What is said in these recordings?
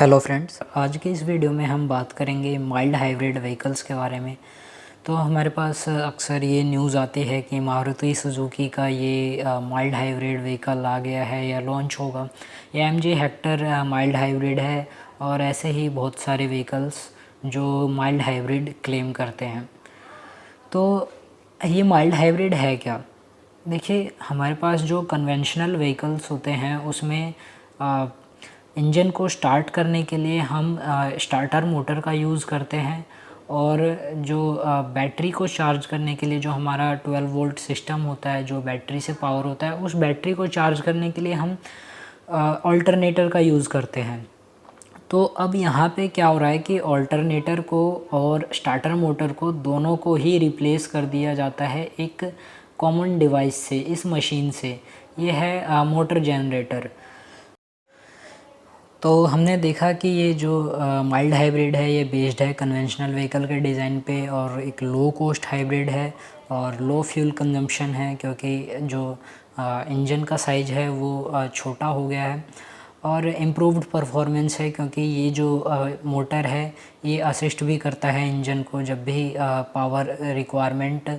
Hello friends, आज की इस वीडियो में हम बात करेंगे माइल्ड हाइब्रिड व्हीकल्स के बारे में। तो हमारे पास अक्सर ये न्यूज़ आती है कि मारुति सुजुकी का ये माइल्ड हाइब्रिड व्हीकल आ गया है या लॉन्च होगा। ये एमजी हेक्टर माइल्ड हाइब्रिड है और ऐसे ही बहुत सारे व्हीकल्स जो माइल्ड हाइब्रिड क्लेम करते हैं। तो ये माइल्ड हाइब्रिड है क्या? देखिए, हमारे पास जो कन्वेंशनल व्हीकल्स होते हैं उसमें इंजन को स्टार्ट करने के लिए हम स्टार्टर मोटर का यूज़ करते हैं, और जो बैटरी को चार्ज करने के लिए जो हमारा 12 वोल्ट सिस्टम होता है, जो बैटरी से पावर होता है, उस बैटरी को चार्ज करने के लिए हम अल्टरनेटर का यूज़ करते हैं। तो अब यहाँ पे क्या हो रहा है कि अल्टरनेटर को और स्टार्टर मोटर को दोनों को ही रिप्लेस कर दिया जाता है एक कॉमन डिवाइस से, इस मशीन से। ये है मोटर जनरेटर। तो हमने देखा कि ये जो माइल्ड हाइब्रिड है ये बेस्ड है कन्वेंशनल व्हीकल के डिज़ाइन पे, और एक लो कॉस्ट हाइब्रिड है और लो फ्यूल कंजम्पशन है, क्योंकि जो इंजन का साइज़ है वो छोटा हो गया है, और इम्प्रूव्ड परफॉर्मेंस है, क्योंकि ये जो मोटर है ये असिस्ट भी करता है इंजन को जब भी पावर रिक्वायरमेंट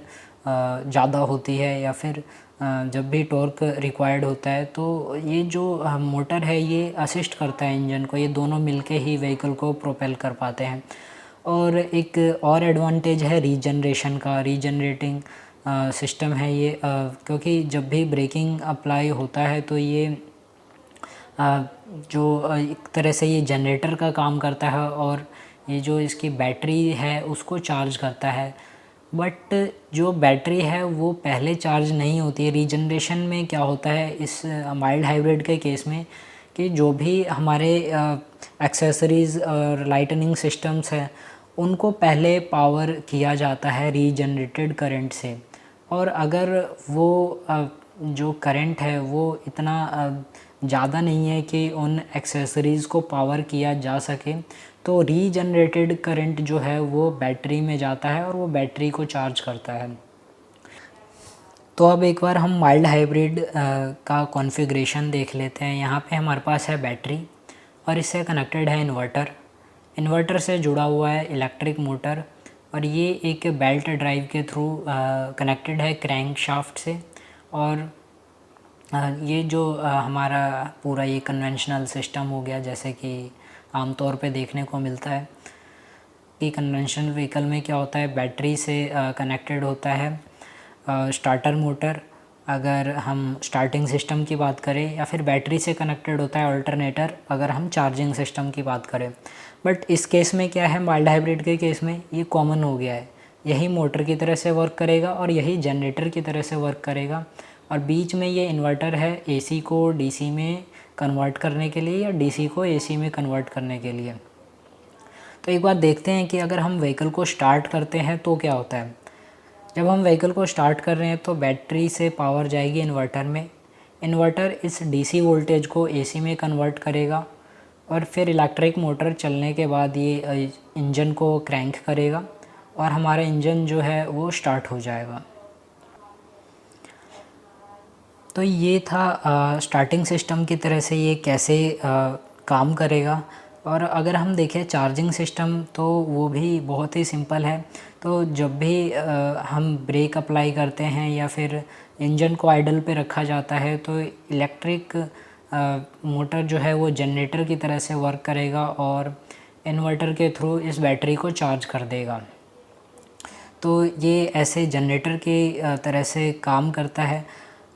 ज़्यादा होती है या फिर जब भी टॉर्क रिक्वायर्ड होता है। तो ये जो मोटर है ये असिस्ट करता है इंजन को, ये दोनों मिलके ही व्हीकल को प्रोपेल कर पाते हैं। और एक और एडवांटेज है रीजनरेशन का, रीजनरेटिंग सिस्टम है ये, क्योंकि जब भी ब्रेकिंग अप्लाई होता है तो ये जो एक तरह से ये जनरेटर का काम करता है, और ये जो इसकी बैटरी है उसको चार्ज करता है। बट जो बैटरी है वो पहले चार्ज नहीं होती है। रीजनरेशन में क्या होता है इस माइल्ड हाइब्रिड के केस में, कि जो भी हमारे एक्सेसरीज़ और लाइटनिंग सिस्टम्स हैं उनको पहले पावर किया जाता है रीजनरेटेड करंट से, और अगर वो जो करंट है वो इतना ज़्यादा नहीं है कि उन एक्सेसरीज़ को पावर किया जा सके, तो रीजनरेटेड करंट जो है वो बैटरी में जाता है और वो बैटरी को चार्ज करता है। तो अब एक बार हम माइल्ड हाइब्रिड का कॉन्फ़िगरेशन देख लेते हैं। यहाँ पे हमारे पास है बैटरी, और इससे कनेक्टेड है इन्वर्टर। इन्वर्टर से जुड़ा हुआ है इलेक्ट्रिक मोटर, और ये एक बेल्ट ड्राइव के थ्रू कनेक्टेड है क्रैंक शाफ्ट से। और ये जो हमारा पूरा ये कन्वेंशनल सिस्टम हो गया, जैसे कि आमतौर पे देखने को मिलता है कि कन्वेंशनल व्हीकल में क्या होता है, बैटरी से कनेक्टेड होता है स्टार्टर मोटर, अगर हम स्टार्टिंग सिस्टम की बात करें, या फिर बैटरी से कनेक्टेड होता है अल्टरनेटर अगर हम चार्जिंग सिस्टम की बात करें। बट इस केस में क्या है, माइल्ड हाइब्रिड के केस में ये कॉमन हो गया है, यही मोटर की तरह से वर्क करेगा और यही जनरेटर की तरह से वर्क करेगा। और बीच में ये इन्वर्टर है एसी को डीसी में कन्वर्ट करने के लिए, या डीसी को एसी में कन्वर्ट करने के लिए। तो एक बार देखते हैं कि अगर हम व्हीकल को स्टार्ट करते हैं तो क्या होता है। जब हम व्हीकल को स्टार्ट कर रहे हैं तो बैटरी से पावर जाएगी इन्वर्टर में, इन्वर्टर इस डीसी वोल्टेज को एसी में कन्वर्ट करेगा, और फिर इलेक्ट्रिक मोटर चलने के बाद ये इंजन को क्रैंक करेगा और हमारा इंजन जो है वो स्टार्ट हो जाएगा। तो ये था स्टार्टिंग सिस्टम की तरह से ये कैसे काम करेगा। और अगर हम देखें चार्जिंग सिस्टम तो वो भी बहुत ही सिंपल है। तो जब भी हम ब्रेक अप्लाई करते हैं या फिर इंजन को आइडल पे रखा जाता है तो इलेक्ट्रिक मोटर जो है वो जनरेटर की तरह से वर्क करेगा और इन्वर्टर के थ्रू इस बैटरी को चार्ज कर देगा। तो ये ऐसे जनरेटर की तरह से काम करता है।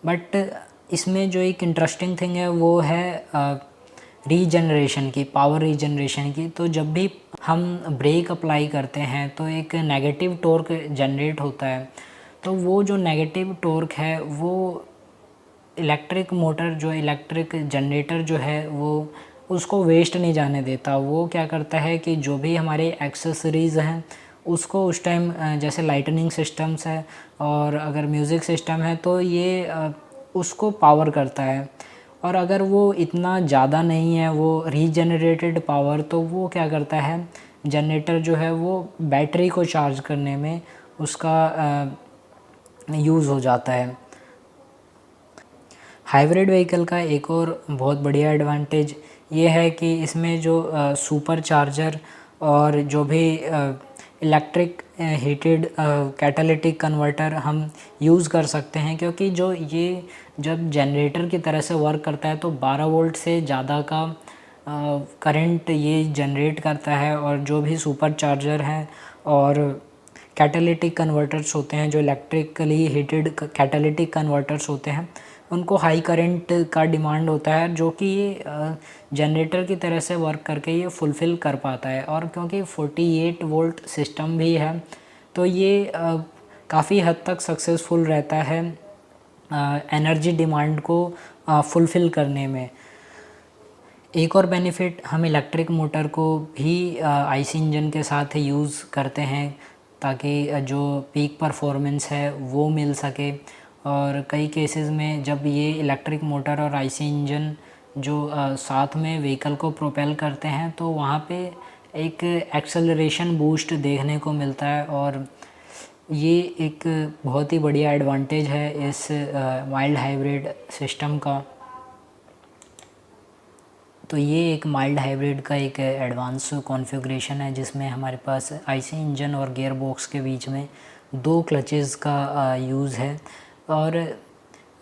बट इसमें जो एक इंटरेस्टिंग थिंग है वो है रीजनरेशन की, पावर रीजनरेशन की। तो जब भी हम ब्रेक अप्लाई करते हैं तो एक नेगेटिव टॉर्क जनरेट होता है। तो वो जो नेगेटिव टॉर्क है वो इलेक्ट्रिक मोटर, जो इलेक्ट्रिक जनरेटर जो है वो उसको वेस्ट नहीं जाने देता। वो क्या करता है कि जो भी हमारे एक्सेसरीज़ हैं उसको उस टाइम, जैसे लाइटनिंग सिस्टम्स है और अगर म्यूज़िक सिस्टम है, तो ये उसको पावर करता है। और अगर वो इतना ज़्यादा नहीं है वो रीजनरेटेड पावर, तो वो क्या करता है, जनरेटर जो है वो बैटरी को चार्ज करने में उसका यूज़ हो जाता है। हाइब्रिड व्हीकल का एक और बहुत बढ़िया एडवांटेज ये है कि इसमें जो सुपर चार्जर और जो भी इलेक्ट्रिक हीटेड कैटालिटिक कन्वर्टर हम यूज़ कर सकते हैं, क्योंकि जो ये जब जनरेटर की तरह से वर्क करता है तो 12 वोल्ट से ज़्यादा का करंट ये जनरेट करता है। और जो भी सुपर चार्जर है और कैटालिटिक कन्वर्टर्स होते हैं, जो इलेक्ट्रिकली हीटेड कैटालिटिक कन्वर्टर्स होते हैं, उनको हाई करंट का डिमांड होता है, जो कि ये जनरेटर की तरह से वर्क करके ये फुलफ़िल कर पाता है। और क्योंकि 48 वोल्ट सिस्टम भी है तो ये काफ़ी हद तक सक्सेसफुल रहता है एनर्जी डिमांड को फुलफ़िल करने में। एक और बेनिफिट, हम इलेक्ट्रिक मोटर को भी आईसी इंजन के साथ यूज़ करते हैं ताकि जो पीक परफॉर्मेंस है वो मिल सके। और कई केसेस में जब ये इलेक्ट्रिक मोटर और आईसी इंजन जो साथ में व्हीकल को प्रोपेल करते हैं तो वहाँ पे एक एक्सेलरेशन बूस्ट देखने को मिलता है। और ये एक बहुत ही बढ़िया एडवांटेज है इस माइल्ड हाइब्रिड सिस्टम का। तो ये एक माइल्ड हाइब्रिड का एक एडवांस कॉन्फ़िगरेशन है जिसमें हमारे पास आईसी इंजन और गियर बॉक्स के बीच में 2 क्लचेज़ का यूज़ है। और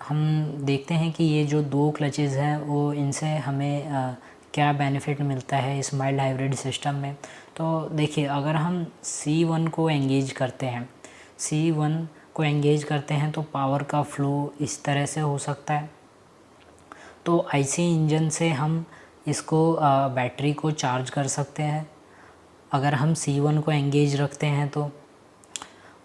हम देखते हैं कि ये जो 2 क्लचेज़ हैं वो इनसे हमें क्या बेनिफिट मिलता है इस माइल्ड हाइब्रिड सिस्टम में। तो देखिए, अगर हम C1 को एंगेज करते हैं, C1 को एंगेज करते हैं तो पावर का फ़्लो इस तरह से हो सकता है। तो आईसी इंजन से हम इसको बैटरी को चार्ज कर सकते हैं अगर हम C1 को एंगेज रखते हैं तो।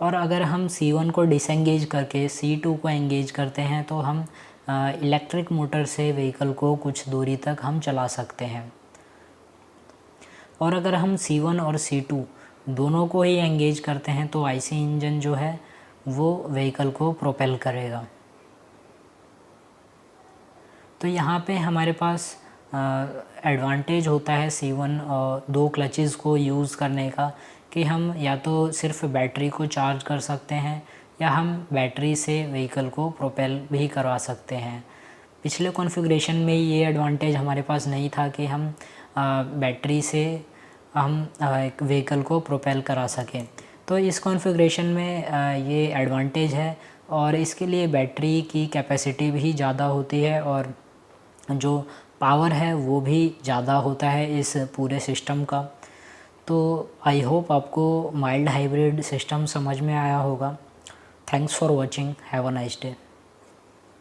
और अगर हम C1 को डिसएंगेज करके C2 को एंगेज करते हैं तो हम इलेक्ट्रिक मोटर से व्हीकल को कुछ दूरी तक हम चला सकते हैं। और अगर हम C1 और C2 दोनों को ही एंगेज करते हैं तो आईसी इंजन जो है वो व्हीकल को प्रोपेल करेगा। तो यहाँ पे हमारे पास एडवांटेज होता है C1 और 2 क्लचेज़ को यूज़ करने का कि हम या तो सिर्फ बैटरी को चार्ज कर सकते हैं या हम बैटरी से व्हीकल को प्रोपेल भी करवा सकते हैं। पिछले कॉन्फ़िगरेशन में ये एडवांटेज हमारे पास नहीं था कि हम बैटरी से हम एक व्हीकल को प्रोपेल करा सकें। तो इस कॉन्फ़िगरेशन में ये एडवांटेज है। और इसके लिए बैटरी की कैपेसिटी भी ज़्यादा होती है और जो पावर है वो भी ज़्यादा होता है इस पूरे सिस्टम का। तो आई होप आपको माइल्ड हाइब्रिड सिस्टम समझ में आया होगा। Thanks for watching, have a nice day.